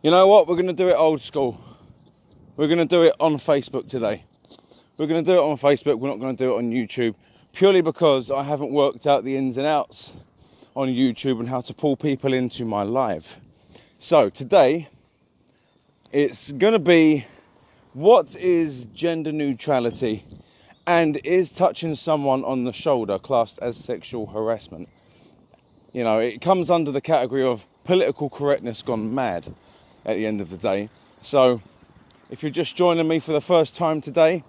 You know what? We're going to do it old school. We're going to do it on Facebook today. We're going to do it on Facebook. We're not going to do it on YouTube. Purely because I haven't worked out the ins and outs on YouTube and how to pull people into my live. So today, it's going to be, what is gender neutrality? And is touching someone on the shoulder classed as sexual harassment? You know, it comes under the category of political correctness gone mad at the end of the day. So if you're just joining me for the first time today,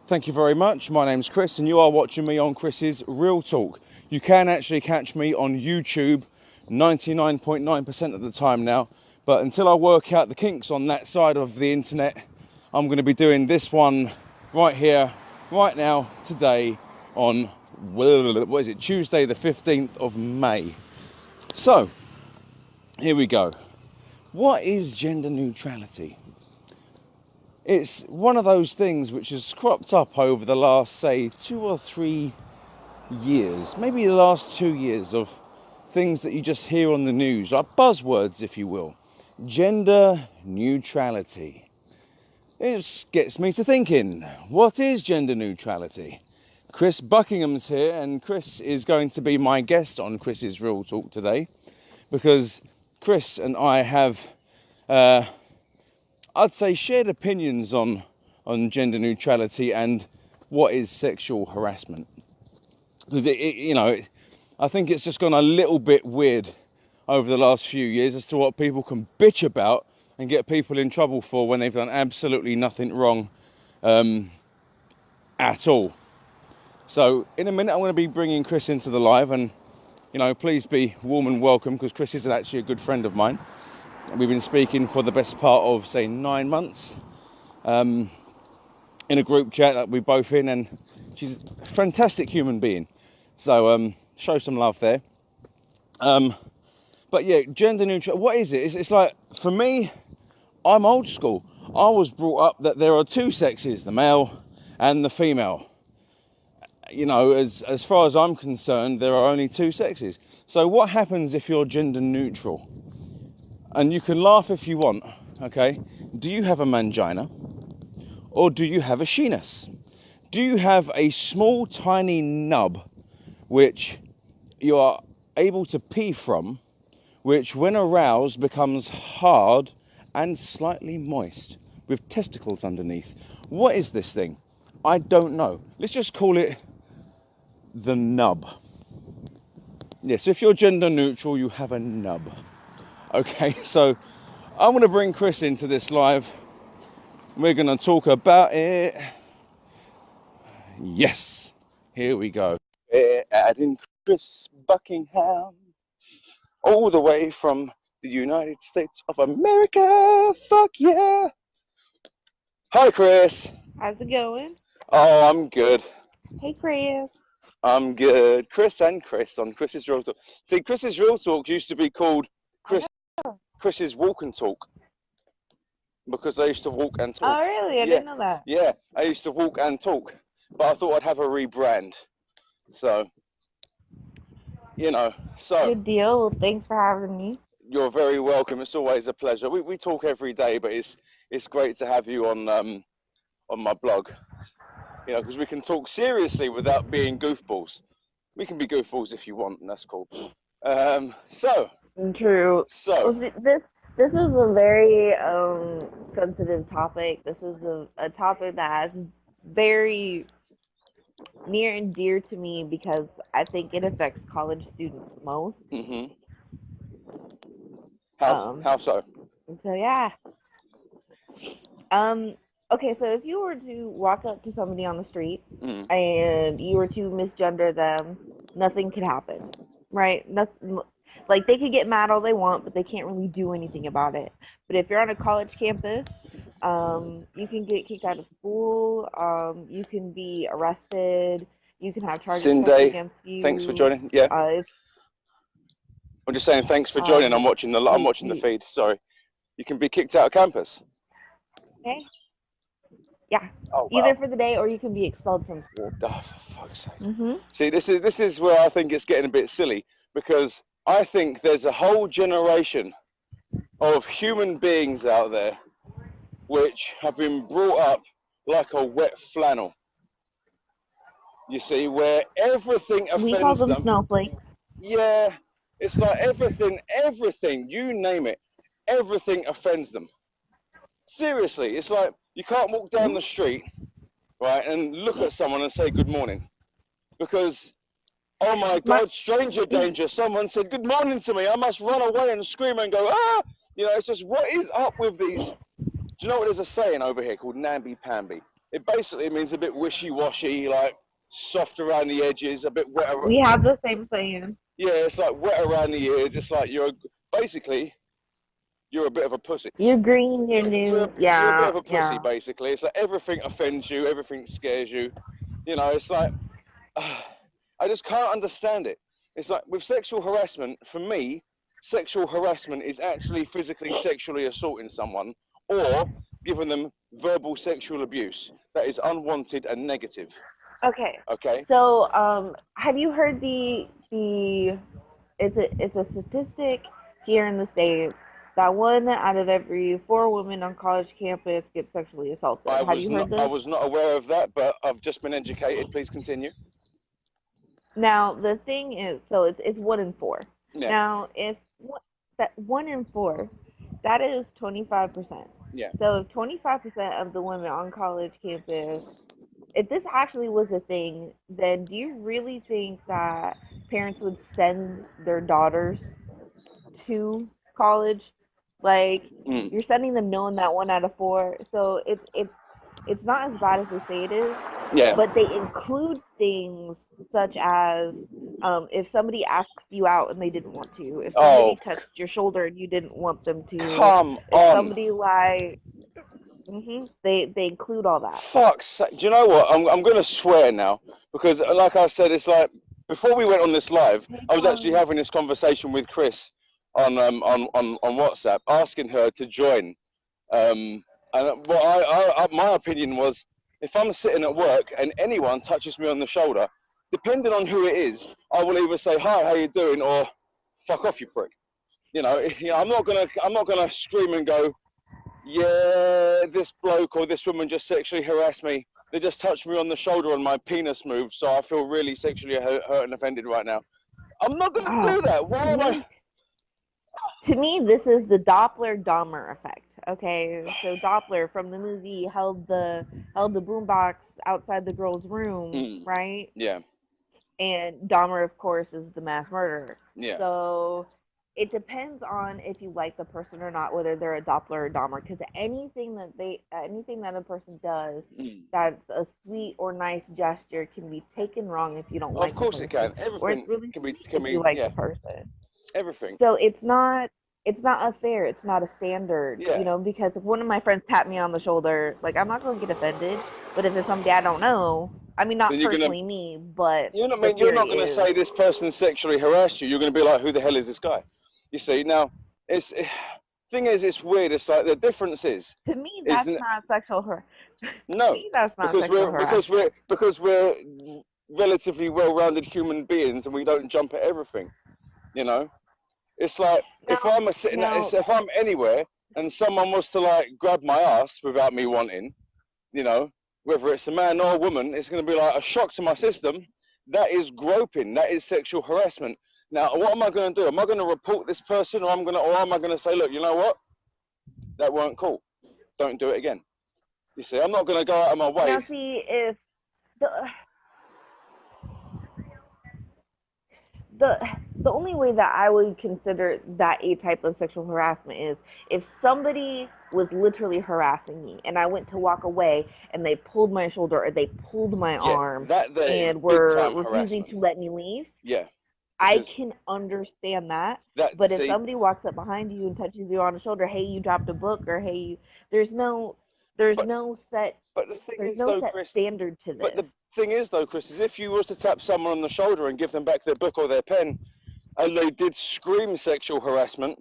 thank you very much. My name's Chris and you are watching me on Chris's Real Talk. You can actually catch me on YouTube 99.9% of the time now, but until I work out the kinks on that side of the internet, I'm going to be doing this one right here, right now, today on, what is it, Tuesday the 15th of May. So, here we go. What is gender neutrality? It's one of those things which has cropped up over the last, say, 2 or 3 years, maybe the last 2 years, of things that you just hear on the news, like buzzwords, if you will. Gender neutrality. It gets me to thinking, what is gender neutrality? Chris Buckingham's here, and Chris is going to be my guest on Chris's Real Talk today, because Chris and I have, I'd say, shared opinions on gender neutrality and what is sexual harassment. Because I think it's just gone a little bit weird over the last few years as to what people can bitch about and get people in trouble for when they've done absolutely nothing wrong at all. So in a minute I'm going to be bringing Chris into the live, and please be warm and welcome, because Chris is actually a good friend of mine. We've been speaking for the best part of, say, 9 months in a group chat that we're both in, and she's a fantastic human being. So show some love there. But yeah, gender neutral, what is it? It's like, for me, I'm old school. I was brought up that there are two sexes, the male and the female. As far as I'm concerned, there are only two sexes. So what happens if you're gender neutral? And you can laugh if you want, okay? Do you have a mangina? Or do you have a sheenus? Do you have a small, tiny nub which you are able to pee from, which when aroused becomes hard and slightly moist with testicles underneath? What is this thing? I don't know. Let's just call it the nub. Yes, if you're gender neutral, you have a nub. Okay, so I'm going to bring Chris into this live. We're going to talk about it. Yes, here we go. We're adding Chris Buckingham all the way from the United States of America. Fuck yeah. Hi, Chris. How's it going? Oh, I'm good. Hey, Chris. I'm good. Chris and Chris on Chris's Real Talk. See, Chris's Real Talk used to be called Chris's Walk and Talk, because I used to walk and talk. Oh, really? I didn't know that. Yeah, I used to walk and talk, but I thought I'd have a rebrand. So, Good deal. Well, thanks for having me. You're very welcome. It's always a pleasure. We talk every day, but it's great to have you on my blog. Because we can talk seriously without being goofballs. We can be goofballs if you want, and that's cool. True. So this is a very sensitive topic. This is a topic that is very near and dear to me, because I think it affects college students most. Mm-hmm. How so? So yeah. Okay, so if you were to walk up to somebody on the street and you were to misgender them, nothing could happen, right? Nothing, like, they could get mad all they want, but they can't really do anything about it. But if you're on a college campus, you can get kicked out of school, you can be arrested, you can have charges pressed against you. Thanks for joining. Yeah. I'm just saying thanks for joining. I'm watching the feed. Sorry. You can be kicked out of campus. Okay. Yeah. Oh, wow. Either for the day, or you can be expelled from school. Oh, for fuck's sake. Mm-hmm. See, this is where I think it's getting a bit silly, because I think there's a whole generation of human beings out there which have been brought up like a wet flannel. You see, where everything We call offends them them. snowflakes. Yeah, it's like everything, you name it, everything offends them. Seriously, it's like you can't walk down the street, right, and look at someone and say good morning. Because, oh my My, God, stranger danger, someone said good morning to me. I must run away and scream and go, ah! You know, it's just, what is up with these? Do you know what there's a saying over here called namby-pamby? It basically means a bit wishy-washy, like soft around the edges, a bit wet. we have the same saying. Yeah, it's like wet around the ears. It's like basically you're a bit of a pussy. You're green, you're new. You're a bit Yeah, of a pussy, yeah. basically. It's like everything offends you, everything scares you. You know, it's like I just can't understand it. It's like with sexual harassment, for me, sexual harassment is actually physically sexually assaulting someone or giving them verbal sexual abuse that is unwanted and negative. Okay. Okay? So, have you heard the it's a statistic here in the States that one out of every four women on college campus gets sexually assaulted. Have you heard I this? was not aware of that, but I've just been educated. Please continue. Now the thing is, so it's one in four. Yeah. Now if that one in four, that is 25%. Yeah. So if 25% of the women on college campus, if this actually was a thing, then do you really think that parents would send their daughters to college? Like Mm. you're sending them knowing that one out of four. So it's not as bad as they say it is, Yeah. but they include things such as if somebody asked you out and they didn't want to, if Oh, somebody touched your shoulder and you didn't want them to, come if on. somebody like, they include all that. Fuck's sake. Do you know what? I'm going to swear now because, like I said, it's like before we went on this live, Hey, I was actually Carly. having this conversation with Chris on WhatsApp, asking her to join. And what my opinion was, if I'm sitting at work and anyone touches me on the shoulder, depending on who it is, I will either say hi, how you doing, or fuck off, you prick. I'm not gonna scream and go, yeah, this bloke or this woman just sexually harassed me. They just touched me on the shoulder and my penis moved, so I feel really sexually hurt and offended right now. I'm not gonna do Oh, that. Why to am I? me, to me, this is the Doppler Dahmer effect. Okay, so Doppler from the movie held the boombox outside the girl's room, Mm, right? yeah, And Dahmer, of course, is the mass murderer. yeah. So it depends on if you like the person or not, whether they're a Doppler or Dahmer. Because anything that a person does Mm. that's a sweet or nice gesture can be taken wrong if you don't Of like the course it can. person, or it's Everything really can be, sweet if you like yeah, the person. everything. So it's not a fair, it's not a standard, Yeah. because if one of my friends tap me on the shoulder, like I'm not going to get offended, but if it's somebody I don't know, I mean not Then you're gonna, personally me, but the you're not theory gonna is say this person sexually harassed you. You're gonna be like, who the hell is this guy? You see, now, it's, thing is, it's weird. It's like the difference to me is that's not sexual to no, me that's not sexual harassment. because we're relatively well-rounded human beings and we don't jump at everything. You know, it's like Now now if I'm anywhere and someone was to like grab my ass without me wanting, you know, whether it's a man or a woman, it's going to be like a shock to my system. That is groping. That is sexual harassment. Now, what am I going to do? Am I going to report this person, or am I going to say, look, you know what? That weren't cool. Don't do it again. You see, I'm not going to go out of my now way. see if the the the only way that I would consider that a type of sexual harassment is if somebody was literally harassing me and I went to walk away and they pulled my shoulder or they pulled my Yeah, arm that there is and big were time refusing harassment. to let me leave. Yeah, I because can understand that. that But if see, somebody walks up behind you and touches you on the shoulder, hey, you dropped a book, or hey, there's no there's but no set but the thing there's is no though, set Chris. standard to But this. the thing is though, Chris, is if you was to tap someone on the shoulder and give them back their book or their pen, and they did scream sexual harassment,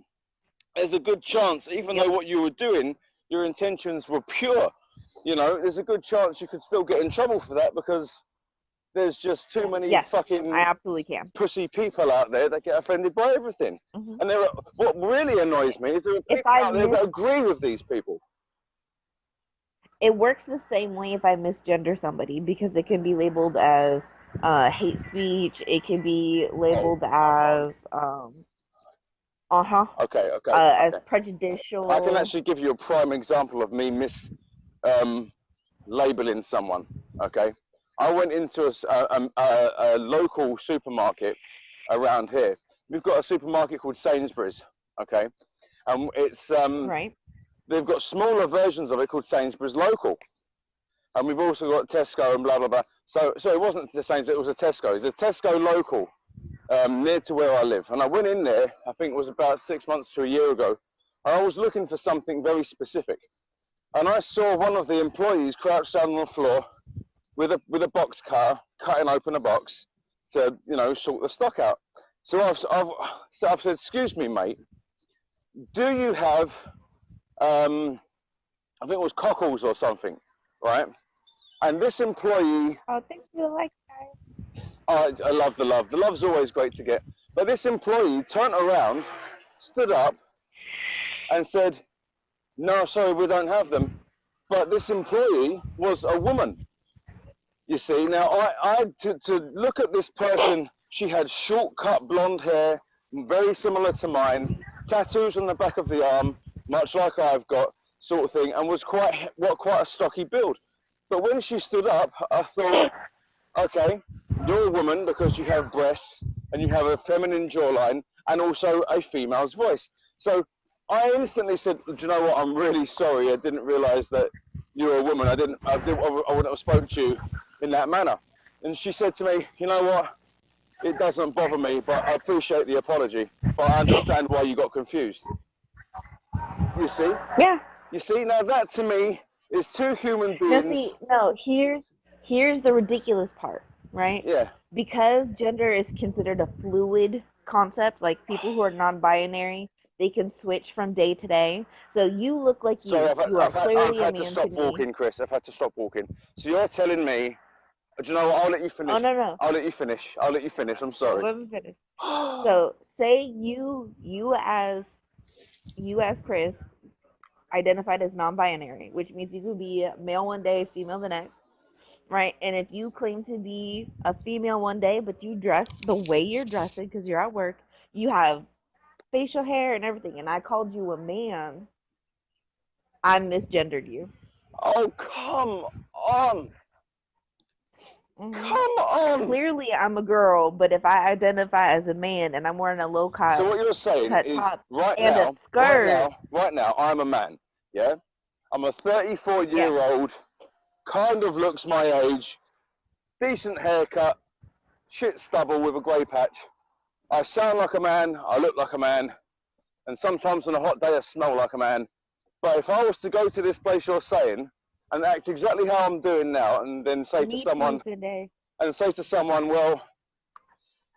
there's a good chance, even though Yep. what you were doing, your intentions were pure. You know, there's a good chance you could still get in trouble for that because there's just too many Yes, fucking I absolutely can. pussy people out there that get offended by everything. And what really annoys me is there are people out there that agree with these people. It works the same way if I misgender somebody, because it can be labeled as hate speech. It can be labeled as as prejudicial. I can actually give you a prime example of me labeling someone. Okay, I went into a local supermarket around here. We've got a supermarket called Sainsbury's. Okay, and it's right. They've got smaller versions of it called Sainsbury's Local, and we've also got Tesco and blah blah blah. So it wasn't the Sainsbury's, it was a Tesco. It's a Tesco Local near to where I live, and I went in there. I think it was about 6 months to a year ago, and I was looking for something very specific. And I saw one of the employees crouched down on the floor with a box cutter, cutting open a box to, you know, sort the stock out. So I've said, excuse me, mate, do you have, I think it was cockles or something, right? And this employee... Oh, thank you, like that. I love the love. The love's always great to get. But this employee turned around, stood up, and said, no, sorry, we don't have them. But this employee was a woman. You see, now to look at this person, she had short cut blonde hair, very similar to mine, tattoos on the back of the arm, much like I've got, sort of thing, and was quite a stocky build. But when she stood up, I thought, okay, you're a woman because you have breasts and you have a feminine jawline and also a female's voice. So I instantly said, do you know what? I'm really sorry. I didn't realize that you're a woman. I wouldn't have spoken to you in that manner. And she said to me, you know what? It doesn't bother me, but I appreciate the apology. But I understand why you got confused. You see? Yeah. You see? Now that to me is two human beings. Here's the ridiculous part, right? Yeah. Because gender is considered a fluid concept, like people who are non-binary, they can switch from day to day. So you look like you are clearly a man to me. I've had to stop walking, Chris. I've had to stop walking. So you're telling me, do you know what? I'll let you finish. Oh, no. I'll let you finish. I'm sorry. Let me finish. So say you as Chris identified as non-binary, which means you could be male one day, female the next, right? And if you claim to be a female one day, but you dress the way you're dressing because you're at work, you have facial hair and everything, and I called you a man, I misgendered you. Oh, come on. Come on. Clearly, I'm a girl, but if I identify as a man and I'm wearing a low cut, so what you're saying is right now, I'm a man. Yeah, I'm a 34-year-old, kind of looks my age, decent haircut, shit stubble with a grey patch. I sound like a man, I look like a man, and sometimes on a hot day I smell like a man. But if I was to go to this place you're saying and act exactly how I'm doing now, and then say to someone, well,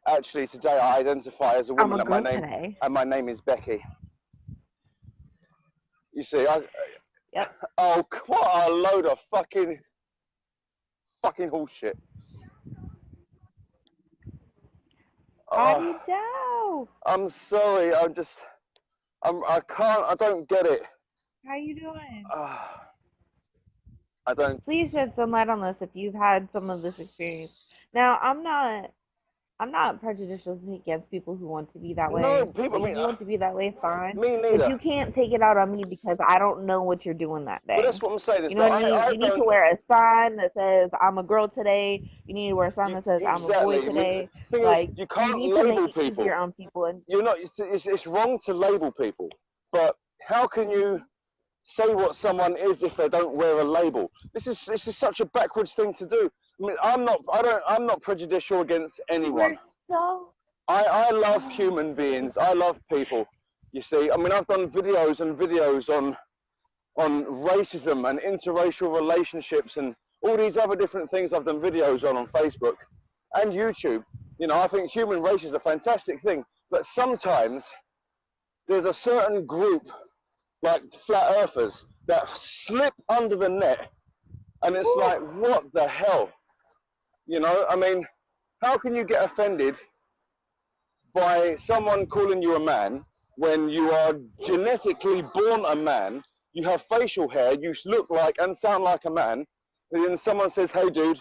actually today I identify as a woman, and my name is Becky. You see, oh, what a load of fucking horseshit. How do you know? I'm sorry, I don't get it. How you doing? I don't. Please shed some light on this if you've had some of this experience. Now, I'm not prejudicial against people who want to be that way. No, people. If you want to be that way, fine. Me neither. But you can't take it out on me because I don't know what you're doing that day. But that's what I'm saying. You know what I mean? You need to wear a sign that says "I'm a girl today." You need to wear a sign that says "I'm a boy today." Like you can't label people. On people, and you're not. It's wrong to label people. But how can you say what someone is if they don't wear a label? This is such a backwards thing to do. I mean, I'm not prejudicial against anyone. I love human beings. I love people. You see, I mean, I've done videos and videos on racism and interracial relationships and all these other different things I've done videos on Facebook and YouTube. You know, I think human race is a fantastic thing, but sometimes there's a certain group, like flat earthers, that slip under the net, and it's like, what the hell? You know, I mean, how can you get offended by someone calling you a man when you are genetically born a man, you have facial hair, you look like and sound like a man, and then someone says, hey dude,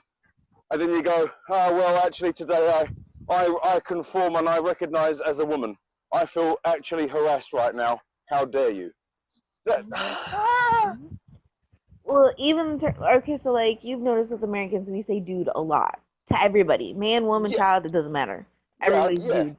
and then you go, oh, well, actually today I conform and I recognize as a woman. I feel actually harassed right now. How dare you? That, Well, even okay, so like you've noticed with Americans, we say dude a lot to everybody, man, woman, yeah, child. It doesn't matter. yeah, Everybody's yeah, dude.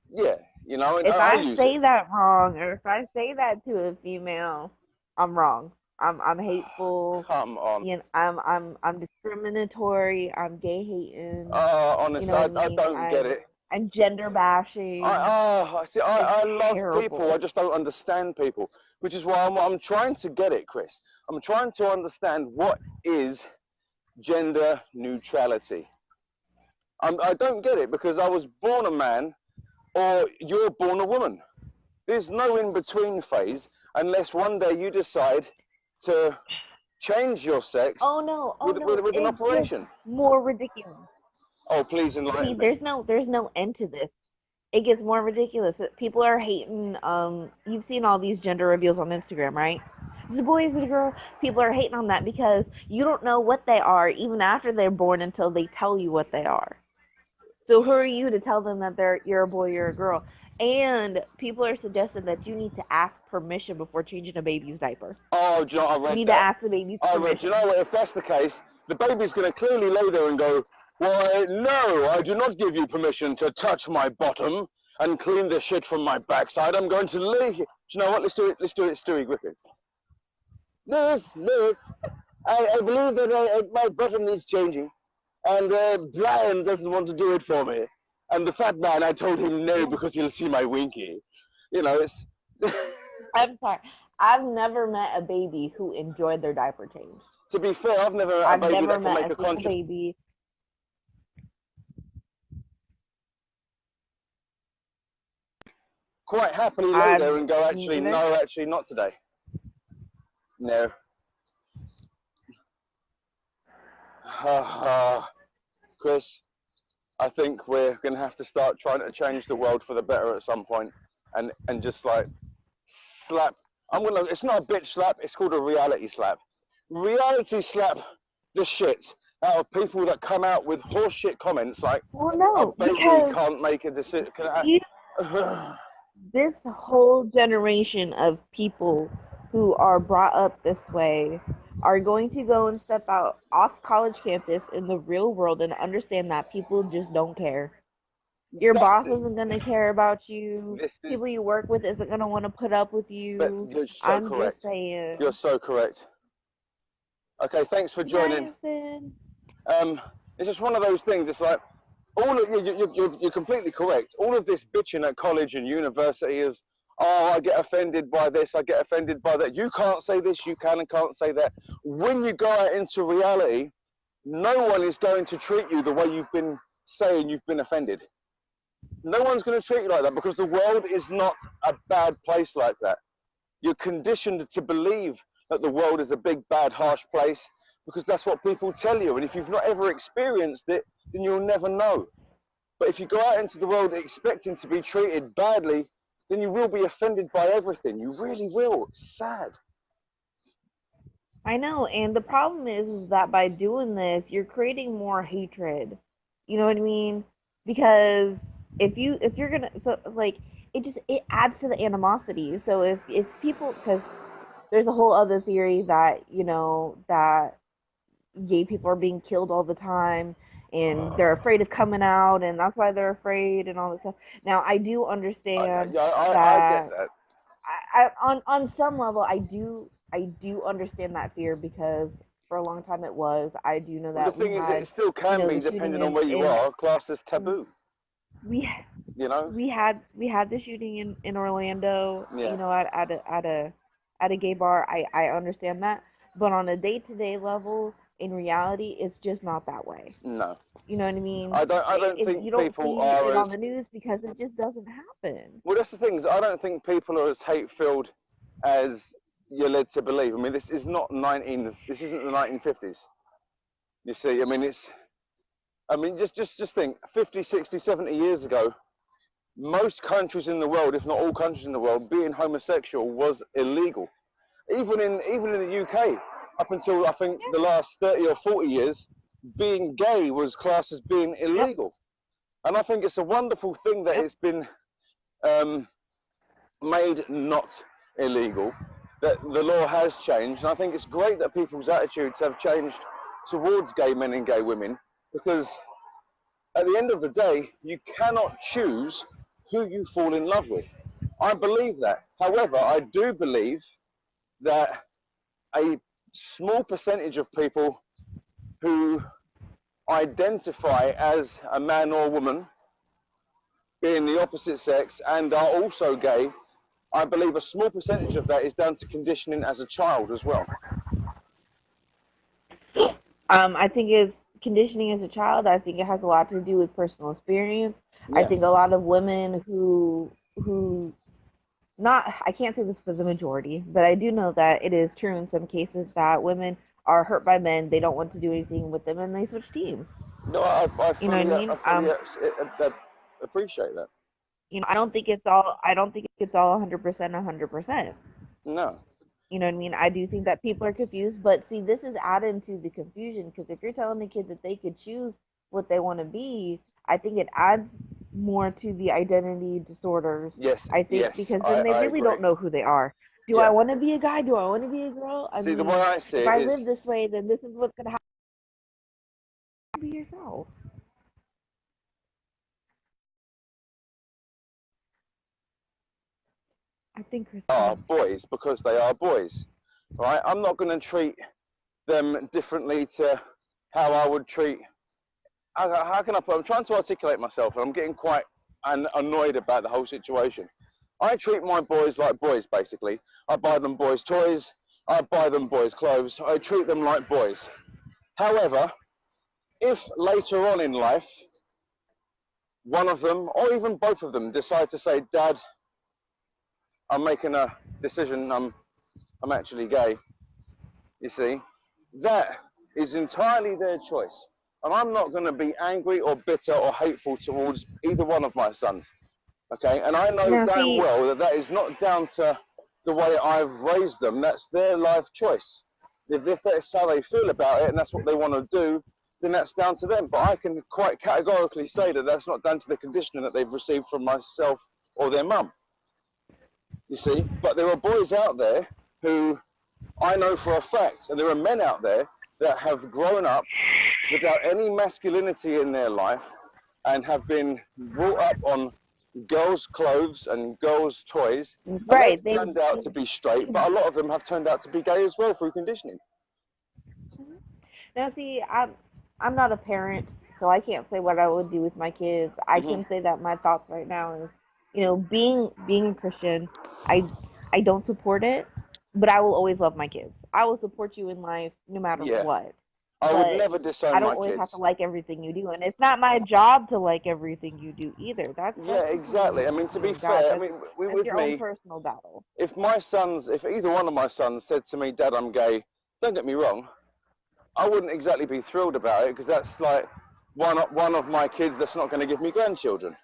yeah, you know, and If I I use it. say that wrong, or if I say that to a female, I'm wrong. I'm hateful. Come on. You know, I'm discriminatory. I'm gay hating. You Honestly, know what I I mean? don't get it. I'm gender bashing. See, It's I love people. I terrible. just don't understand people, which is why I'm trying to get it, Chris. I'm trying to understand what is gender neutrality. I don't get it because I was born a man or you're born a woman. There's no in between phase unless one day you decide to change your sex Oh no, with an it gets operation. more ridiculous. Oh, please See, enlighten me. there's no end to this. It gets more ridiculous. People are hating. You've seen all these gender reveals on Instagram, right? It's a boy, it's a girl. People are hating on that because you don't know what they are even after they're born until they tell you what they are. So who are you to tell them that you're a boy, you're a girl? And people are suggesting that you need to ask permission before changing a baby's diaper. Oh, do you know, I You read need to that. ask the baby's I read, do you permission. know what? If that's the case, the baby's going to clearly lay there and go, why, no, I do not give you permission to touch my bottom and clean the shit from my backside. I'm going to lay here. Do you know what? Let's do it. Let's do it, Stewie Griffin. Lewis, I believe that my bottom needs changing. And Brian doesn't want to do it for me. And the fat man, I told him no because he'll see my winky. You know, it's... I'm sorry. I've never met a baby who enjoyed their diaper change. To be fair, I've never met a I've baby never that can met make a a single conscious... baby. quite happily lay I've there and go, me actually, either. no, actually, not today. No. Chris, I think we're going to have to start trying to change the world for the better at some point and just like slap. It's not a bitch slap, it's called a reality slap. Reality slap the shit out of people that come out with horseshit comments like, Well, a no, baby because can't make a decision. you, this whole generation of people who are brought up this way are going to go and step out off college campus in the real world and understand that people just don't care. Your That's boss the, isn't going to care about you. this is, People you work with isn't going to want to put up with but you. you're so I'm just correct. You're saying. so correct. Okay, thanks for joining. Madison. It's just one of those things. It's like you're completely correct. All of this bitching at college and university is, oh, I get offended by this, I get offended by that. You can't say this, you can and can't say that. When you go out into reality, no one is going to treat you the way you've been saying you've been offended. No one's going to treat you like that because the world is not a bad place like that. You're conditioned to believe that the world is a big, bad, harsh place because that's what people tell you. And if you've not ever experienced it, then you'll never know. But if you go out into the world expecting to be treated badly, then you will be offended by everything. You really will. It's sad. I know, and the problem is that by doing this, you're creating more hatred. You know what I mean? Because if you're gonna so like it adds to the animosity. So if people because there's a whole other theory that that gay people are being killed all the time and they're afraid of coming out and that's why they're afraid and all this stuff. Now I do understand I get that that. on some level I do understand that fear because for a long time it was. I do know Well, the that we thing is, it had, still can be, the shooting depending on where you are, classed as taboo. we You know? we had the shooting in Orlando, Yeah. at a gay bar. I understand that, but on a day-to-day level, in reality, it's just not that way. No. You know what I mean? I don't think You don't people see are it on as... the news because it just doesn't happen. Well, that's the thing. Is I don't think people are as hate-filled as you're led to believe. I mean, this isn't the 1950s. You see, I mean, I mean, just think, 50, 60, 70 years ago, most countries in the world, if not all countries in the world, being homosexual was illegal. Even in the UK, up until I think the last 30 or 40 years, being gay was classed as being Yep. illegal. And I think it's a wonderful thing that Yep. it's been made not illegal, that the law has changed. And I think it's great that people's attitudes have changed towards gay men and gay women, because at the end of the day, you cannot choose who you fall in love with. I believe that. However, I do believe that a small percentage of people who identify as a man or woman, being the opposite sex, and are also gay, I believe a small percentage of that is down to conditioning as a child as well. I think it's conditioning as a child. I think it has a lot to do with personal experience. I Yeah. think a lot of women who not I can't say this for the majority, but I do know that it is true in some cases that women are hurt by men. They don't want to do anything with them, and they switch teams. No, I You know what I I mean? fully appreciate that. I don't think it's all. I don't think it's all 100%, 100%. No. You know what I mean? I do think that people are confused, but see, this is adding to the confusion because if you're telling the kids that they could choose what they want to be, I think it adds more to the identity disorders. Yes, I think yes, because then they I really agree. don't know who they are. Do I Yeah. want to be a guy? Do I want to be a girl? I See, the way mean, I see if it I is, live this way, then this is what's gonna happen. Be yourself. I think are Christine. boys because they are boys, right? I'm not going to treat them differently to how I would treat. How can I put? I'm trying to articulate myself, and I'm getting quite annoyed about the whole situation. I treat my boys like boys, basically. I buy them boys' toys. I buy them boys' clothes. I treat them like boys. However, if later on in life, one of them, or even both of them, decide to say, "Dad, I'm making a decision. I'm actually gay," you see, that is entirely their choice. And I'm not going to be angry or bitter or hateful towards either one of my sons. Okay, and I know Now, damn see, well that that is not down to the way I've raised them. That's their life choice. If that's how they feel about it and that's what they want to do, then that's down to them. But I can quite categorically say that that's not down to the conditioning that they've received from myself or their mum. You see, but there are boys out there who I know for a fact, and there are men out there that have grown up without any masculinity in their life and have been brought up on girls' clothes and girls' toys, and right? they've turned out to be straight, but a lot of them have turned out to be gay as well through conditioning. Now, see, I'm not a parent, so I can't say what I would do with my kids. I Hmm. can say that my thoughts right now is, being a Christian, I I don't support it, but I will always love my kids. I will support you in life no matter Yeah, what. I would But never I disown don't my always have to kids. like everything you do, and it's not my job to like everything you do either. Yeah, That's between exactly. I mean, to you be and God. fair, I That's mean, that's with your own me, personal battle. if either one of my sons said to me, "Dad, I'm gay," don't get me wrong, I wouldn't exactly be thrilled about it because that's like one of my kids that's not going to give me grandchildren.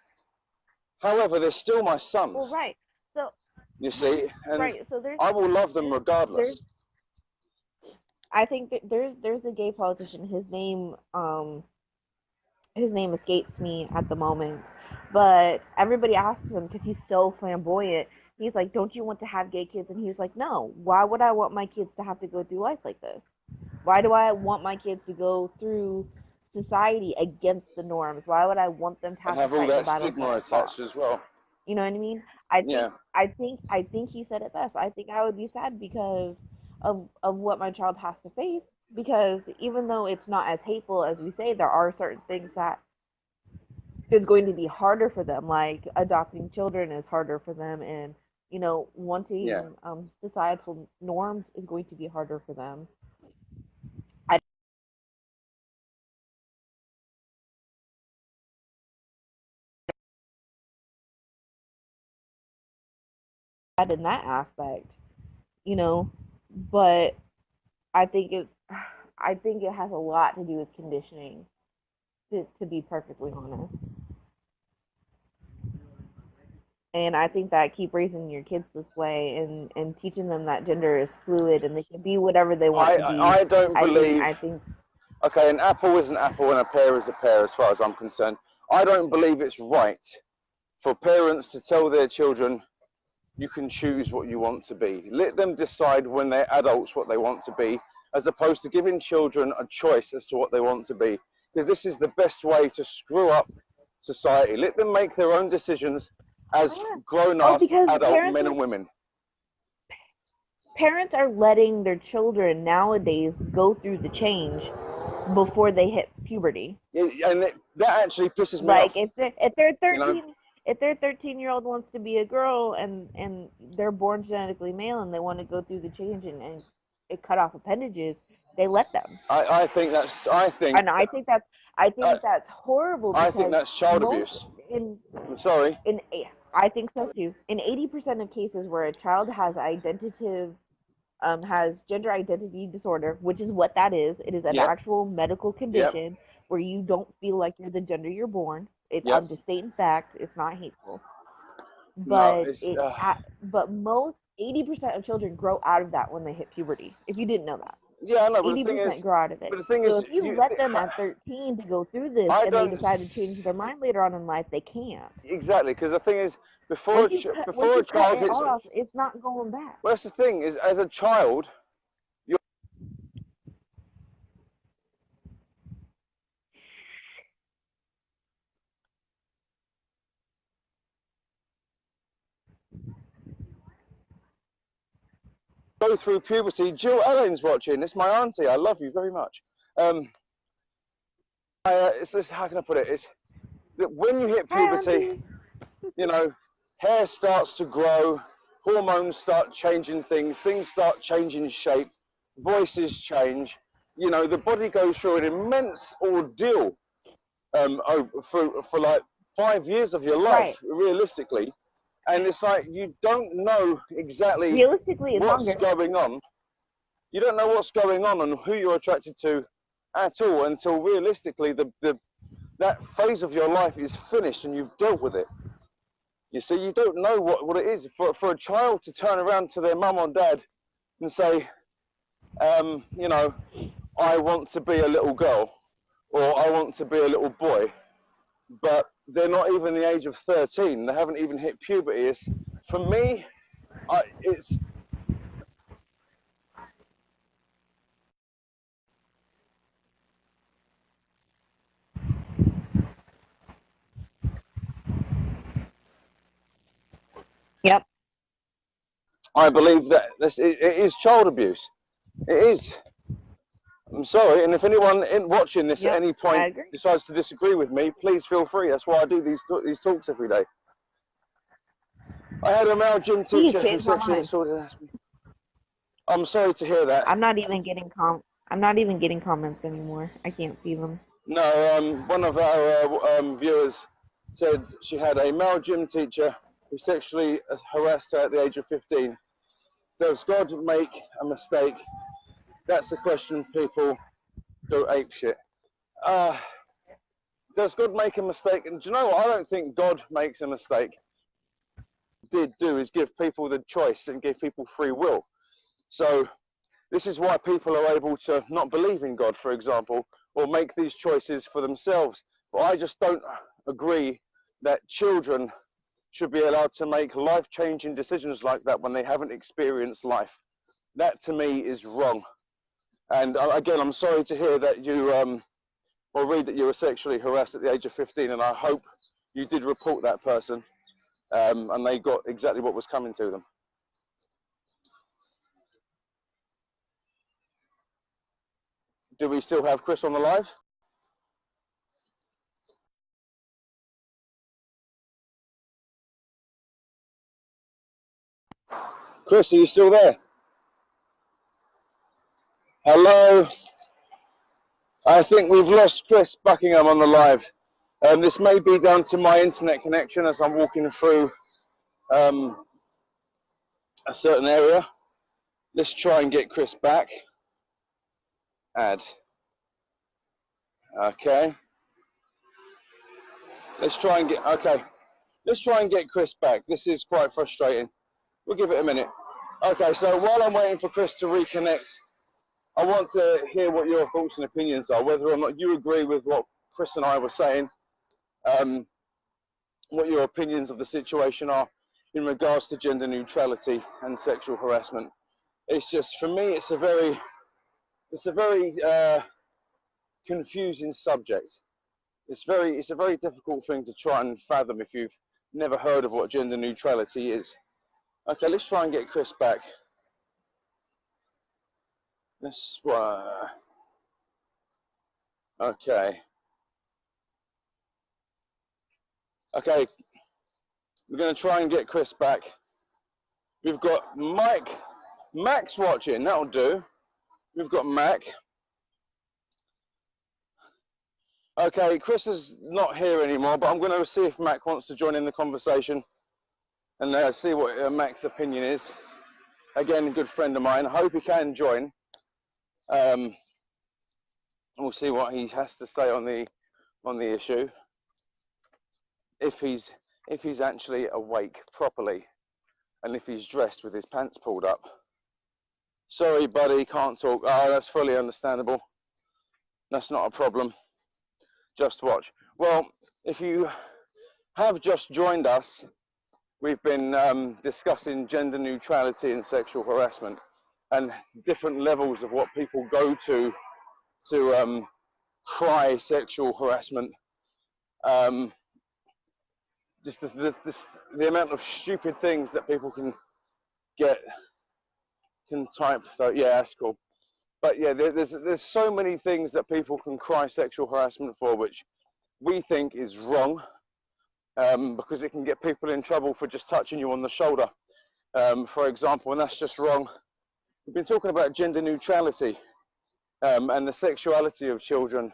However, they're still my Well, sons, right. So you see, and right. So I will love them there's regardless. I think that there's a gay politician. His name escapes me at the moment, but everybody asks him because he's so flamboyant. He's like, "Don't you want to have gay kids?" And he's like, "No. Why would I want my kids to have to go through life like this? Why do I want my kids to go through society against the norms? Why would I want them to And have to have all fight the that battles that stigma I fought?" attached as well. You know what I mean? I think Yeah, I think I think he said it best. I think I would be sad because of what my child has to face because even though it's not as hateful as we say, there are certain things that is going to be harder for them. Like adopting children is harder for them, and yeah. wanting societal norms is going to be harder for them. I in that aspect, you know, but I think it I think it has a lot to do with conditioning to be perfectly honest. And I think that keep raising your kids this way and teaching them that gender is fluid and they can be whatever they want to be. I don't believe. I think. Okay, an apple is an apple and a pear is a pear, as far as I'm concerned. I don't believe it's right for parents to tell their children, you can choose what you want to be. Let them decide when they're adults what they want to be, as opposed to giving children a choice as to what they want to be. Because this is the best way to screw up society. Let them make their own decisions as grown-ass adult men and women. Parents are letting their children nowadays go through the change before they hit puberty. And that actually pisses me off. Like if they're 13, you know? If their 13-year-old wants to be a girl and they're born genetically male and they want to go through the change and it cut off appendages, they let them. I think that's horrible. I think that's child abuse. I'm sorry. I think so too. In 80% of cases where a child has has gender identity disorder, which is what that is, it is an actual medical condition where you don't feel like you're the gender you're born. I'm just stating facts. It's not hateful. But but most 80% of children grow out of that when they hit puberty. If you didn't know that. Yeah, I know, but 80% the thing is, grow out of it. But the thing so is, if you let them at 13 to go through this and they decide to change their mind later on in life, they can't. Exactly, because the thing is, before a child hits off, it's not going back. Well, that's the thing, is as a child, go through puberty. Jill Ellen's watching. It's my auntie. I love you very much. How can I put it? It's that when you hit puberty, you know, hair starts to grow, hormones start changing things start changing shape, voices change. You know, the body goes through an immense ordeal for like 5 years of your life, realistically. And it's like you don't know exactly what's going on. You don't know what's going on and who you're attracted to at all until realistically that phase of your life is finished and you've dealt with it. You see, you don't know what it is. For a child to turn around to their mum or dad and say, you know, I want to be a little girl or I want to be a little boy, but they're not even the age of 13. They haven't even hit puberty. For me, it's... Yep. I believe that it is child abuse. It is. I'm sorry, and if anyone watching this at any point decides to disagree with me, please feel free. That's why I do these talks every day. I had a male gym teacher who sexually assaulted me. I'm sorry to hear that. I'm not even getting comments anymore. I can't see them. No, one of our viewers said she had a male gym teacher who sexually harassed her at the age of 15. Does God make a mistake? That's the question people go apeshit. Does God make a mistake? And do you know what? I don't think God makes a mistake. What He did is give people the choice and give people free will. So this is why people are able to not believe in God, for example, or make these choices for themselves. But I just don't agree that children should be allowed to make life-changing decisions like that when they haven't experienced life. That to me is wrong. And again, I'm sorry to hear that you, or read that you were sexually harassed at the age of 15, and I hope you did report that person and they got exactly what was coming to them. Do we still have Chris on the live? Chris, are you still there? Hello? I think we've lost Chris Buckingham on the live. This may be down to my internet connection as I'm walking through a certain area. Let's try and get Chris back. Add. Okay. Let's try and get, okay. Let's try and get Chris back. This is quite frustrating. We'll give it a minute. Okay, so while I'm waiting for Chris to reconnect, I want to hear what your thoughts and opinions are, whether or not you agree with what Chris and I were saying, what your opinions of the situation are in regards to gender neutrality and sexual harassment. It's just, for me, it's a very confusing subject. It's a very difficult thing to try and fathom if you've never heard of what gender neutrality is. Okay, let's try and get Chris back. Let's, okay. Okay, we're going to try and get Chris back. We've got Mac's watching, that'll do. We've got Mac. Okay, Chris is not here anymore, but I'm going to see if Mac wants to join in the conversation and see what Mac's opinion is. Again, a good friend of mine. I hope he can join. We'll see what he has to say on the issue. If he's actually awake properly, and if he's dressed with his pants pulled up. Sorry, buddy, can't talk. Oh, that's fully understandable. That's not a problem. Just watch. Well, if you have just joined us, we've been discussing gender neutrality and sexual harassment and different levels of what people go to try sexual harassment. Just the amount of stupid things that people can type. So yeah, that's cool. But yeah, there's so many things that people can cry sexual harassment for, which we think is wrong, because it can get people in trouble for just touching you on the shoulder, for example, and that's just wrong. We've been talking about gender neutrality and the sexuality of children,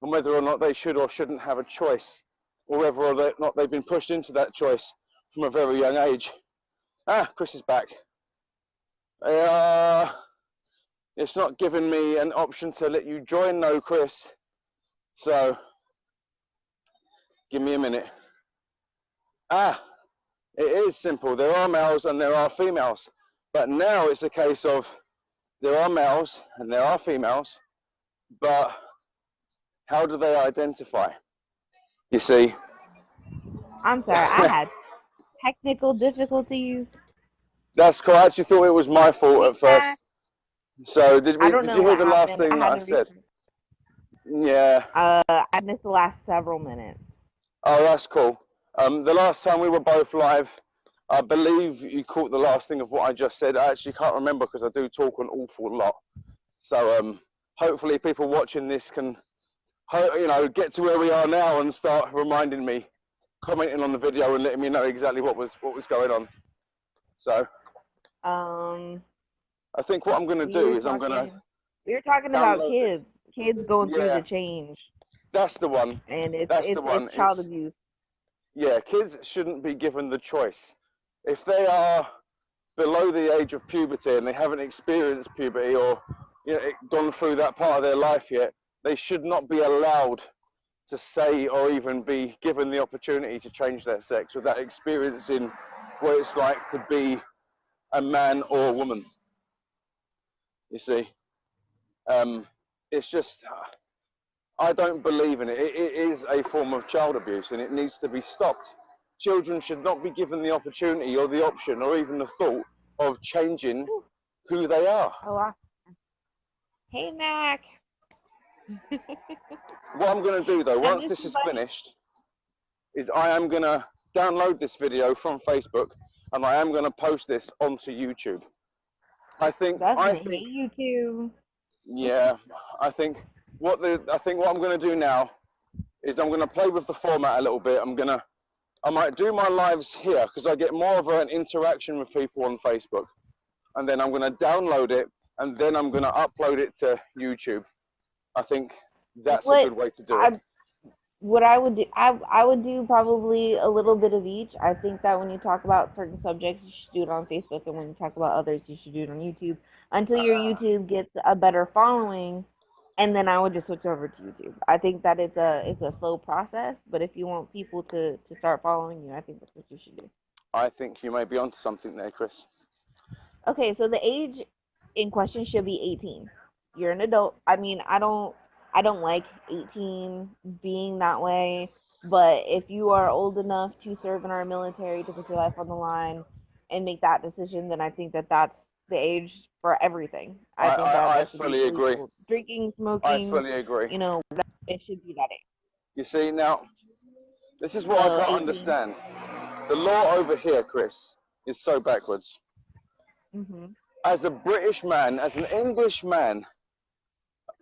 and whether or not they should or shouldn't have a choice, or whether or not they've been pushed into that choice from a very young age. Ah, Chris is back. It's not giving me an option to let you join, no, Chris. So, give me a minute. Ah, it is simple. There are males and there are females. But now it's a case of there are males and there are females, but how do they identify? You see? I'm sorry, I had technical difficulties. That's cool. I actually thought it was my fault at first. So did I don't you know hear what the last happened. thing that I said? Yeah. I missed the last several minutes. Oh, that's cool. The last time we were both live, I believe you caught the last thing of what I just said. I actually can't remember because I do talk an awful lot. So hopefully people watching this can, get to where we are now and start reminding me, commenting on the video and letting me know exactly what was going on. So I think what I'm going to do is we were talking about kids going through the change. That's the one. And it's child abuse. Yeah, kids shouldn't be given the choice. If they are below the age of puberty and they haven't experienced puberty or gone through that part of their life yet, they should not be allowed to say or even be given the opportunity to change their sex without experiencing what it's like to be a man or a woman. You see, it's just, I don't believe in it. It is a form of child abuse and it needs to be stopped. Children should not be given the opportunity or the option or even the thought of changing who they are. Oh, hey, Mac. What I'm going to do though, once this is finished, is I am going to download this video from Facebook and I am going to post this onto YouTube. I think YouTube. Yeah, I think what I'm going to do now is I'm going to play with the format a little bit. I might do my lives here because I get more of an interaction with people on Facebook, and then I'm going to download it and then I'm going to upload it to YouTube. I think that's a good way to do it. What I would do, I would do probably a little bit of each. I think that when you talk about certain subjects, you should do it on Facebook, and when you talk about others, you should do it on YouTube. Until your YouTube gets a better following, and then I would just switch over to YouTube. I think that it's a slow process, but if you want people to start following you, I think that's what you should do. I think you may be onto something there, Chris. Okay, so the age in question should be 18. You're an adult. I mean, I don't like 18 being that way, but if you are old enough to serve in our military, to put your life on the line and make that decision, then I think that that's the age for everything. I think that I that should be fully agree. legal. Drinking, I smoking, fully agree. it should be that age. You see, now, this is what I So can't 18. understand. The law over here, Chris, is so backwards. Mhm. As a British man, as an English man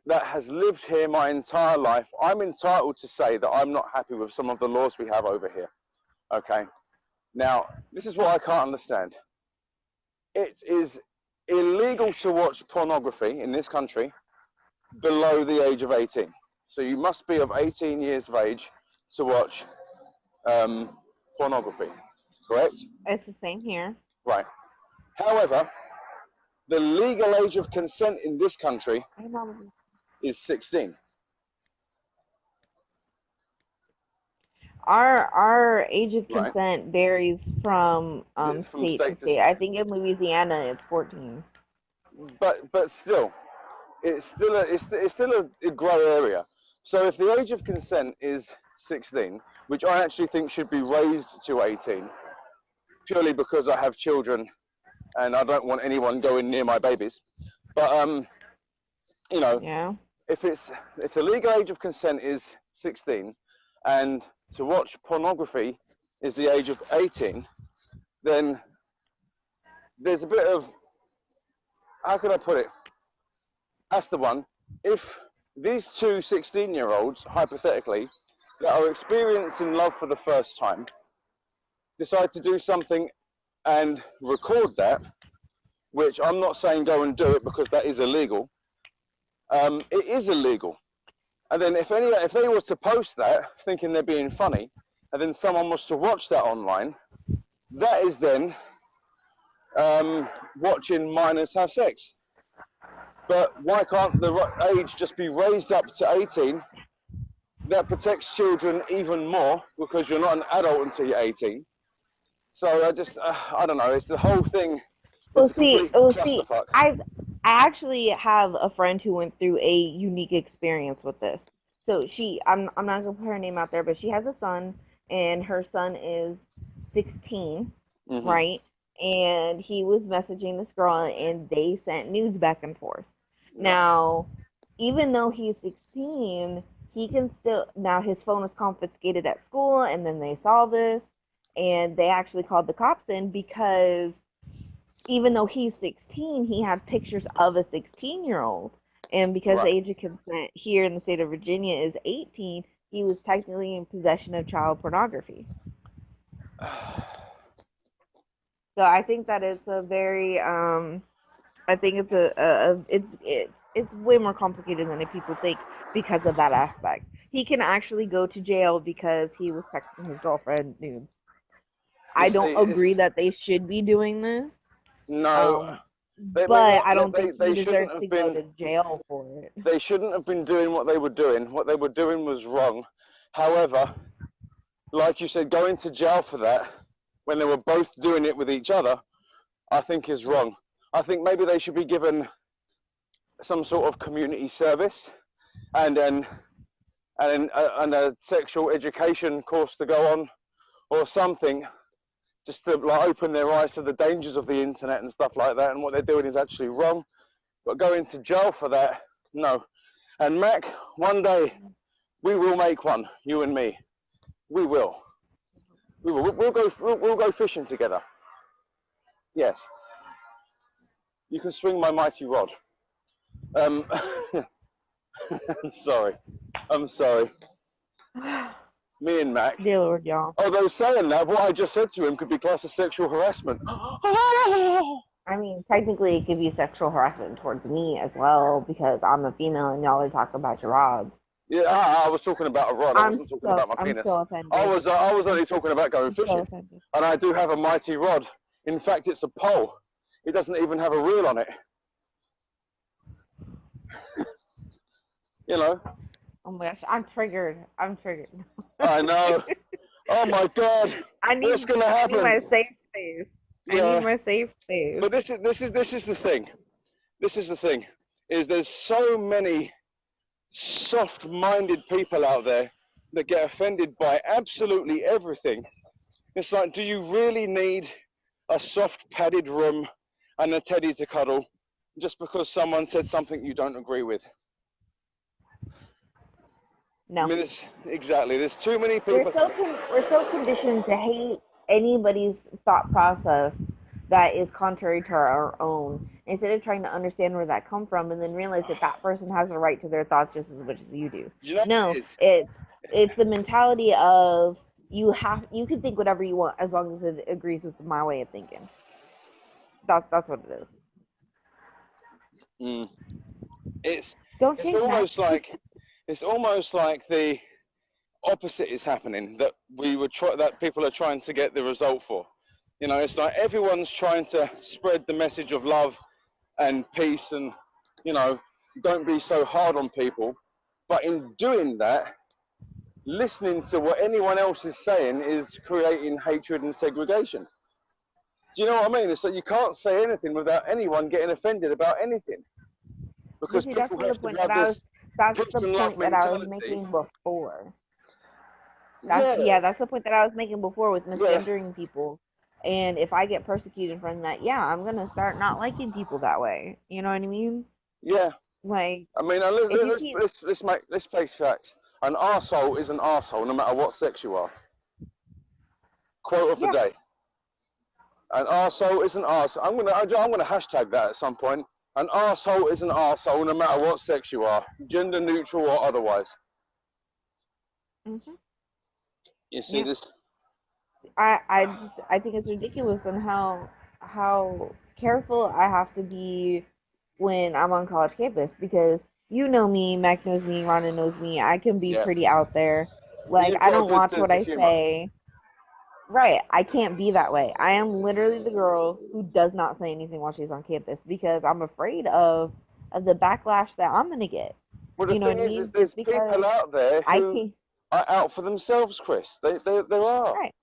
that has lived here my entire life, I'm entitled to say that I'm not happy with some of the laws we have over here. Okay? Now, this is what I can't understand. It is illegal to watch pornography in this country below the age of 18. So you must be of 18 years of age to watch pornography, correct? It's the same here. Right. However, the legal age of consent in this country I know. is 16. Our age of Right. consent varies from From state to state to state. state. I think in Louisiana it's 14. But still, it's still a grey area. So if the age of consent is 16, which I actually think should be raised to 18, purely because I have children and I don't want anyone going near my babies. But you know, Yeah. if it's a legal age of consent is 16, and to watch pornography is the age of 18, then there's a bit of, how can I put it? That's the one. If these two 16-year-olds, hypothetically, that are experiencing love for the first time, decide to do something and record that, which I'm not saying go and do it because that is illegal, it is illegal. And then if they was to post that, thinking they're being funny, and then someone was to watch that online, that is then watching minors have sex. But why can't the age just be raised up to 18? That protects children even more because you're not an adult until you're 18. So I don't know. It's the whole thing. It's a complete See, clusterfuck. I actually have a friend who went through a unique experience with this. So I'm not gonna put her name out there, but she has a son, and her son is 16, Mm-hmm. right? And he was messaging this girl, and they sent nudes back and forth. Now, even though he's 16, he can still, now his phone was confiscated at school, and then they saw this, and they actually called the cops in because even though he's 16, he had pictures of a 16-year-old. And because the Right. age of consent here in the state of Virginia is 18, he was technically in possession of child pornography. So I think that it's a very, I think it's it's way more complicated than people think because of that aspect. He can actually go to jail because he was texting his girlfriend nude. I don't agree that they should be doing this. No, But I don't think he they shouldn't deserves have to go been. to jail for it. They shouldn't have been doing what they were doing. What they were doing was wrong. However, like you said, going to jail for that when they were both doing it with each other, I think is wrong. I think maybe they should be given some sort of community service and then and a sexual education course to go on or something, just to like open their eyes to the dangers of the internet and stuff like that, and what they're doing is actually wrong. But going to jail for that, no. And Mac, one day we will make one, you and me. We will. We will. We'll go fishing together. Yes. You can swing my mighty rod. I'm sorry. I'm sorry. Me and Mac. Dear Lord, y'all. Although saying that, what I just said to him could be classed as sexual harassment. I mean, technically, it could be sexual harassment towards me as well because I'm a female and y'all are talking about your rods. Yeah, I was talking about a rod. I wasn't talking about my penis. I'm so offended. I was only talking about going fishing. And I do have a mighty rod. In fact, it's a pole. It doesn't even have a reel on it. You know. Oh my gosh, I'm triggered. I'm triggered. I know. Oh my God, I what's need gonna I need happen? my safe space. I need Yeah, my safe space. but this is the thing. This is the thing. Is there's so many soft-minded people out there that get offended by absolutely everything. It's like, do you really need a soft padded room and a teddy to cuddle just because someone said something you don't agree with? I No. mean, exactly. There's too many We're people. we're so conditioned to hate anybody's thought process that is contrary to our own, instead of trying to understand where that come from and then realize that that person has a right to their thoughts just as much as you do. Do you know what No, it is? it's the mentality of you can think whatever you want as long as it agrees with my way of thinking. That's what it is. Mm. It's Don't it's shake, Max. almost like it's almost like the opposite is happening that that people are trying to get the result for. You know, it's like everyone's trying to spread the message of love and peace and, you know, don't be so hard on people. But in doing that, listening to what anyone else is saying is creating hatred and segregation. Do you know what I mean? It's like you can't say anything without anyone getting offended about anything, But because see, that's people the have to point that have this that's peace the and love point that I was mentality. making before. Yeah, That's the point that I was making before with yeah, misgendering people. And if I get persecuted from that, yeah, I'm gonna start not liking people that way. You know what I mean? yeah. Like I mean, if you keep let's face facts. An arsehole is an arsehole, no matter what sex you are. Quote of the yeah, day. An arsehole is an arsehole. I'm gonna hashtag that at some point. An arsehole is an arsehole, no matter what sex you are, gender neutral or otherwise. hmm You see yeah. this? I think it's ridiculous on how careful I have to be when I'm on college campus, because you know me, Mac knows me, Rhonda knows me. I can be Yeah. pretty out there. Like You've I got a don't good watch what sense of I humor. say. Right. I can't be that way. I am literally the girl who does not say anything while she's on campus because I'm afraid of the backlash that I'm gonna get. Well, the You know what thing I is mean? there's Just people because out there I who can are out for themselves, Chris. There are. right.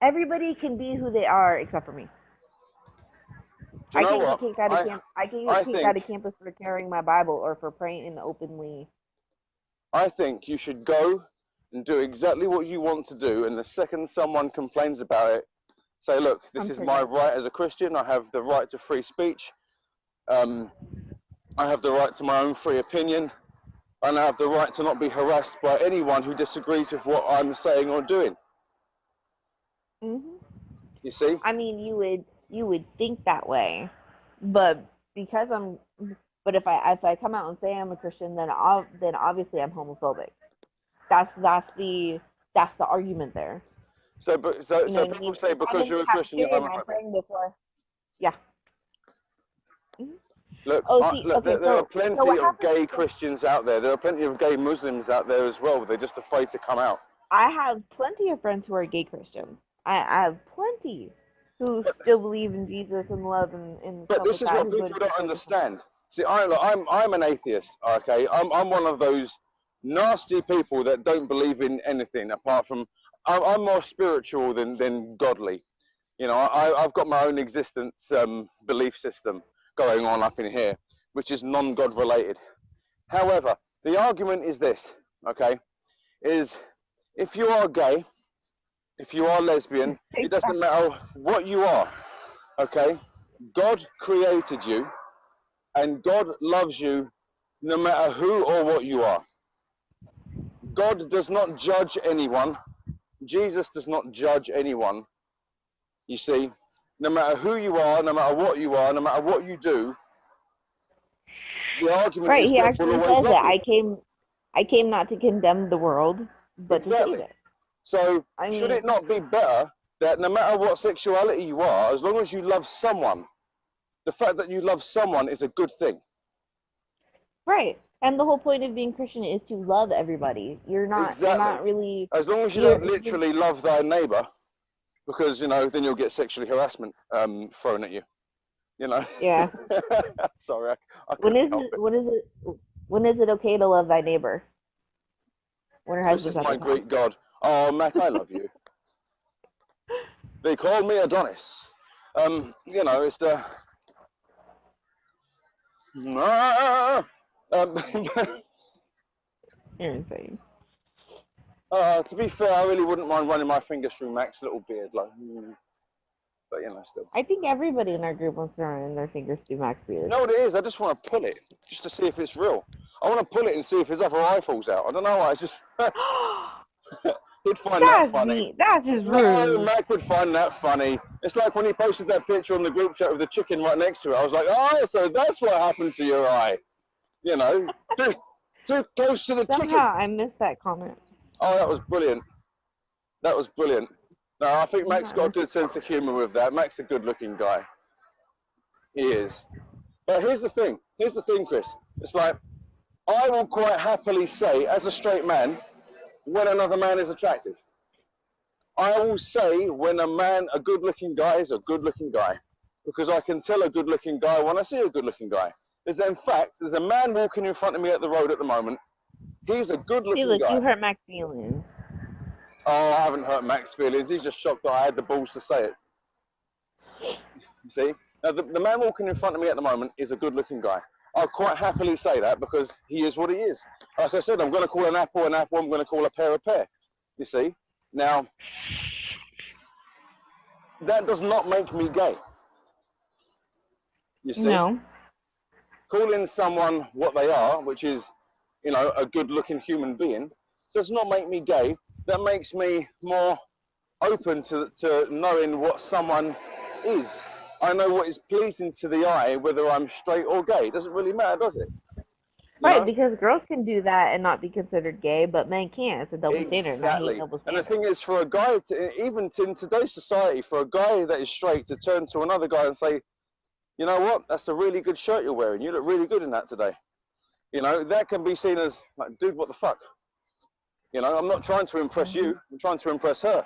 Everybody can be who they are except for me. Do you know what? I can I get kicked out think of campus for carrying my Bible or for praying openly. I think you should go and do exactly what you want to do, and the second someone complains about it, say, look, this I'm is my triggered. right as a Christian. I have the right to free speech. Um, I have the right to my own free opinion, and I have the right to not be harassed by anyone who disagrees with what I'm saying or doing. hmm You see? I mean, you would think that way, but because I'm but if I come out and say I'm a Christian, then obviously I'm homophobic. That's the argument there. So, You know so what I people mean? say If I'm because in the you're a Christian, you're cafeteria and I'm homophobic. praying before, yeah. Mhm. Look, Oh, see, look, okay, there are so plenty what of happens? gay So Christians out there. There are plenty of gay Muslims out there as well. They're just afraid to come out. I have plenty of friends who are gay Christians. I have plenty who still believe in Jesus and love and But stuff this like is that what who go to people don't church all the time. understand. See, I'm an atheist. Okay, I'm one of those nasty people that don't believe in anything apart from. I'm more spiritual than godly. You know, I've got my own existence belief system going on up in here, which is non-God related. However, the argument is this, okay, is if you are gay, if you are lesbian, it doesn't matter what you are, okay? God created you and God loves you no matter who or what you are. God does not judge anyone. Jesus does not judge anyone. You see, no matter who you are, no matter what you are, no matter what you do, the argument Right, is he God will actually always says it. love you. I came not to condemn the world, but to save Exactly. it. So I should mean, it not be better that no matter what sexuality you are, as long as you love someone, the fact that you love someone is a good thing? right. And the whole point of being Christian is to love everybody. You're Exactly. not really As long as you don't you're literally love thy neighbor, because, you know, then you'll get sexually harassment thrown at you. You know. yeah. Sorry, I couldn't help it. When is it When is it okay to love thy neighbor? When her Chris husband's is at my the top. Greek god. Oh, Mac, I love you. They call me Adonis. You know, it's the... You're insane. To be fair, I really wouldn't mind running my fingers through Mac's little beard, like, but you know, still. I think everybody in our group wants to run their fingers through Max beard. You know what it is? I just want to pull it, just to see if it's real. I want to pull it and see if his other eye falls out. I don't know why, I just... He'd find that That's funny. neat. That's just rude. No, Mac would find that funny. It's like when he posted that picture on the group chat with the chicken right next to it. I was like, oh, so that's what happened to your eye. You know, too close to the Somehow chicken. I missed that comment. Oh, that was brilliant. That was brilliant. No, I think Mac's got a good sense of humour with that. Mac's a good-looking guy. He is. But here's the thing. Here's the thing, Chris. It's like, I will quite happily say, as a straight man, when another man is attractive. I will say when a good-looking guy is a good-looking guy. Because I can tell a good-looking guy when I see a good-looking guy. There's a man walking in front of me at the road at the moment. He's a good-looking See, look, guy. you hurt Mac's feelings. Oh, I haven't hurt Mac's feelings. He's just shocked that I had the balls to say it. You see? Now, the man walking in front of me at the moment is a good-looking guy. I'll quite happily say that because he is what he is. Like I said, I'm going to call an apple an apple. I'm going to call a pear a pear. You see? Now, that does not make me gay. You see? No. Calling someone what they are, which is, you know, a good-looking human being, does not make me gay. That makes me more open to knowing what someone is. I know what is pleasing to the eye, whether I'm straight or gay. It doesn't really matter, does it? Right, because girls can do that and not be considered gay, but men can't. It's a double standard. And I hate double standards. And the thing is, for a guy, even in today's society, for a guy that is straight to turn to another guy and say, you know what, that's a really good shirt you're wearing. You look really good in that today. You know, that can be seen as, like, dude, what the fuck? You know, I'm not trying to impress you. I'm trying to impress her.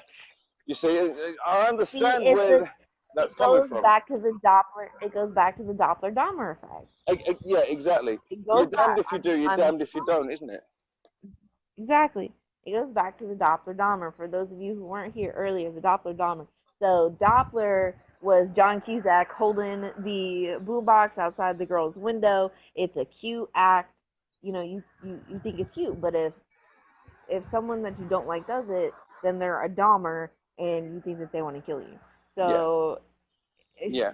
You see, I understand where that's coming from. It goes back to the Doppler. It goes back to the Doppler-Dahmer effect. Yeah, exactly. You're damned if you do. You're damned if you don't, isn't it? Exactly. It goes back to the Doppler-Dahmer. For those of you who weren't here earlier, the Doppler-Dahmer. So Doppler was John Cusack holding the boombox outside the girl's window. It's a cute act. You know, you think it's cute, but if someone that you don't like does it, then they're a Dahmer, and you think that they want to kill you. So, yeah.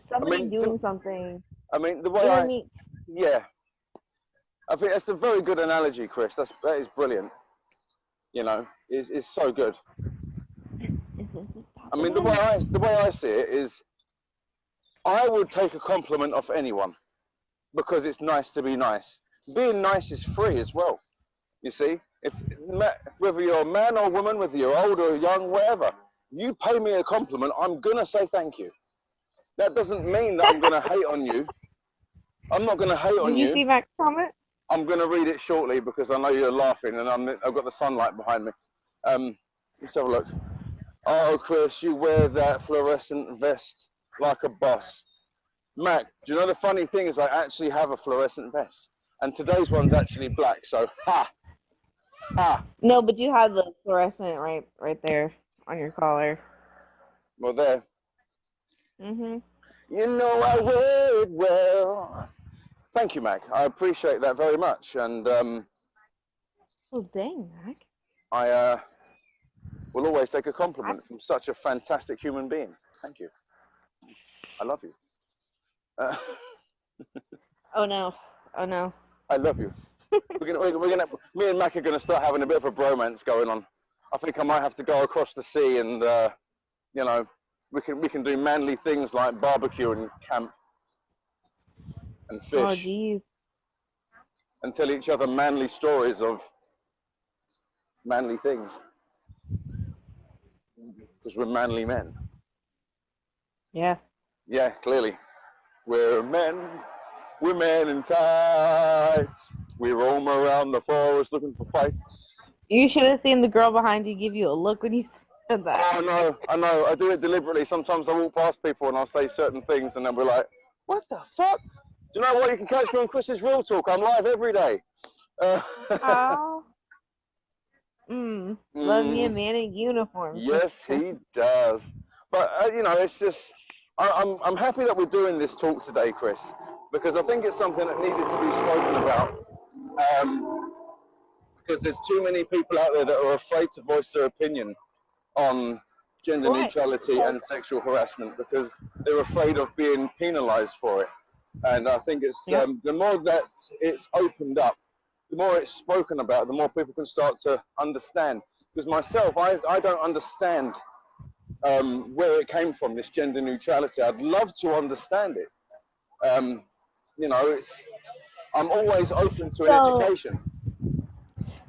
Somebody doing something. I mean, the way yeah. I think that's a very good analogy, Chris. That is brilliant. You know, it's so good. I mean, the way I see it is, I would take a compliment off anyone because it's nice to be nice. Being nice is free as well. You see, whether you're a man or woman, whether you're old or young, whatever, you pay me a compliment, I'm gonna say thank you. That doesn't mean that I'm gonna hate on you. I'm not gonna hate on you. Did you see Mac's comment? I'm gonna read it shortly because I know you're laughing and I've got the sunlight behind me. Let's have a look. Oh, Chris, you wear that fluorescent vest like a boss. Mac, do you know the funny thing is I actually have a fluorescent vest, and today's one's actually black. So ha. No, but you have the fluorescent right there on your collar. Well, there. Mhm. You know I wear it well. Thank you, Mac. I appreciate that very much, and Oh dang, Mac. I will always take a compliment from such a fantastic human being. Thank you. I love you. Oh no. Oh no. I love you. Me and Mac are gonna start having a bit of a bromance going on. I think I might have to go across the sea, and you know, we can do manly things like barbecue and camp and fish. Oh geez. And tell each other manly stories of manly things, because we're manly men. Yeah. Yeah, clearly. We're men in tights. We roam around the forest looking for fights. You should have seen the girl behind you give you a look when you said that. Oh, I know. I do it deliberately. Sometimes I walk past people and I'll say certain things and then we're like, what the fuck? Do you know what? You can catch me on Chris's Real Talk. I'm live every day. Oh. Love me a man in uniform. Yes, he does. But you know, it's just I'm happy that we're doing this talk today, Chris, because I think it's something that needed to be spoken about. Because there's too many people out there that are afraid to voice their opinion on gender neutrality and sexual harassment because they're afraid of being penalised for it. And I think it's the more that it's opened up, the more it's spoken about, the more people can start to understand. Because myself, I don't understand where it came from, this gender neutrality. I'd love to understand it. You know, I'm always open to an education.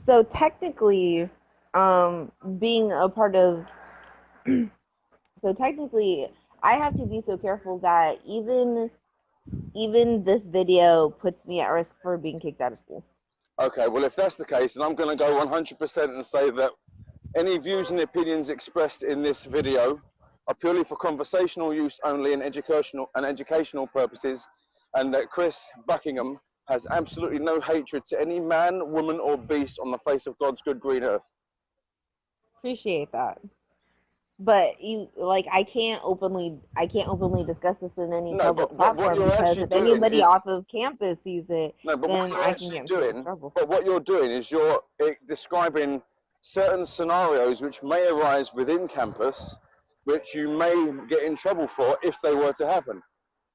So technically, being a part of, so technically, I have to be so careful that even this video puts me at risk for being kicked out of school. Okay, well, if that's the case, then I'm going to go 100% and say that any views and opinions expressed in this video are purely for conversational use only and educational purposes, and that Chris Buckingham has absolutely no hatred to any man, woman, or beast on the face of God's good green earth. Appreciate that. But I can't openly discuss this in any public platform because if anybody off of campus sees it, then I can get in trouble. But what you're doing is you're describing certain scenarios which may arise within campus, which you may get in trouble for if they were to happen.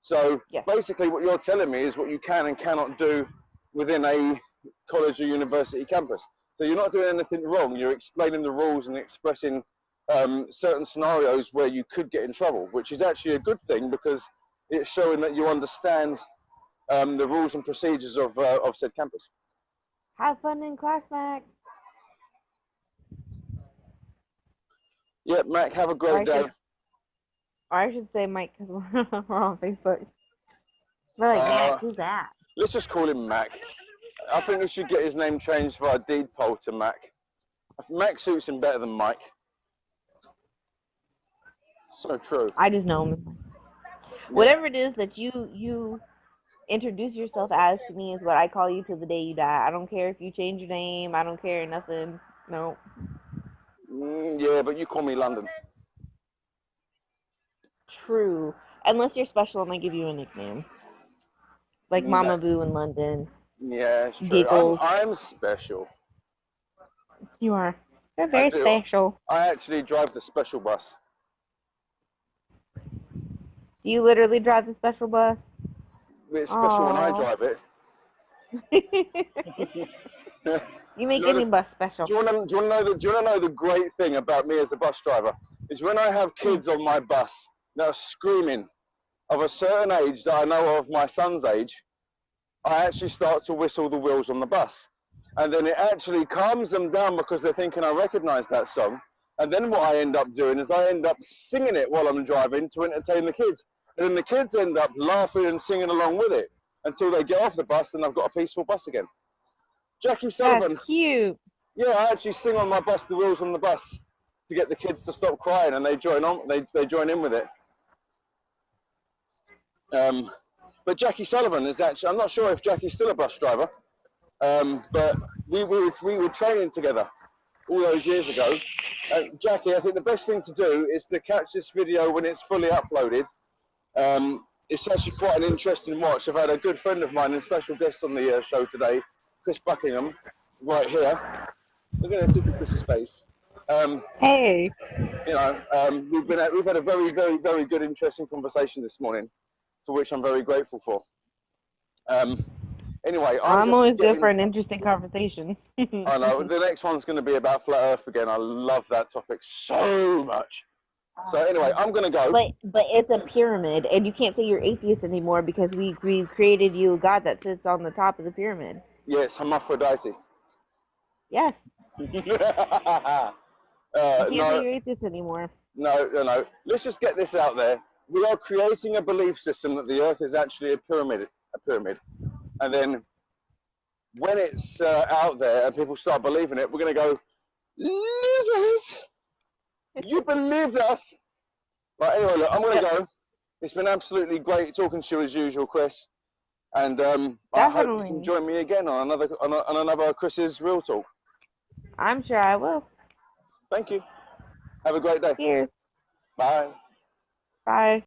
So basically what you're telling me is what you can and cannot do within a college or university campus. So you're not doing anything wrong, you're explaining the rules and expressing certain scenarios where you could get in trouble, which is actually a good thing because it's showing that you understand the rules and procedures of said campus. Have fun in class, Mac. Yeah, Mac, have a great day. Or I should say Mike because we're on Facebook. We're like, Mac, who's that? Let's just call him Mac. I think we should get his name changed via deed poll to Mac. Mac suits him better than Mike. So true. I just know him. Whatever it is that you introduce yourself as to me is what I call you till the day you die. I don't care if you change your name. I don't care nothing. No. Yeah, but you call me London. True. Unless you're special and I give you a nickname. Like Mama Boo in London. Yeah, it's true. I'm special. You are. You're very special. I actually drive the special bus. Do you literally drive the special bus? It's special when I drive it. You make any bus special. Do you want to know the great thing about me as a bus driver? Is when I have kids on my bus that are screaming of a certain age that I know of my son's age, I actually start to whistle the wheels on the bus. And then it actually calms them down because they're thinking I recognise that song. And then what I end up doing is I end up singing it while I'm driving to entertain the kids. And then the kids end up laughing and singing along with it until they get off the bus and I've got a peaceful bus again. Jackie Sullivan. That's cute. Yeah, I actually sing on my bus, the wheels on the bus, to get the kids to stop crying, and they join in with it. But Jackie Sullivan is actually, I'm not sure if Jackie's still a bus driver, but we were training together all those years ago. Jackie, I think the best thing to do is to catch this video when it's fully uploaded. It's actually quite an interesting watch. I've had a good friend of mine and special guest on the show today, Chris Buckingham, right here. Look at the tip of Chris's face. Hey. You know, we've had a very, very, very good, interesting conversation this morning, for which I'm very grateful for. Anyway, I'm always good for an interesting conversation. I know. The next one's going to be about flat Earth again. I love that topic so much. So anyway, I'm going to go. But it's a pyramid, and you can't say you're atheist anymore because we created you a god that sits on the top of the pyramid. Yes, hermaphrodite. Yes. You can't say you're atheist anymore. No. Let's just get this out there. We are creating a belief system that the Earth is actually a pyramid. And then when it's out there and people start believing it, we're going to go, losers! You believed us! Right, anyway, look, I'm going to go. It's been absolutely great talking to you as usual, Chris. And I hope you can join me again on another Chris's Real Talk. I'm sure I will. Thank you. Have a great day. Cheers. Bye. Bye.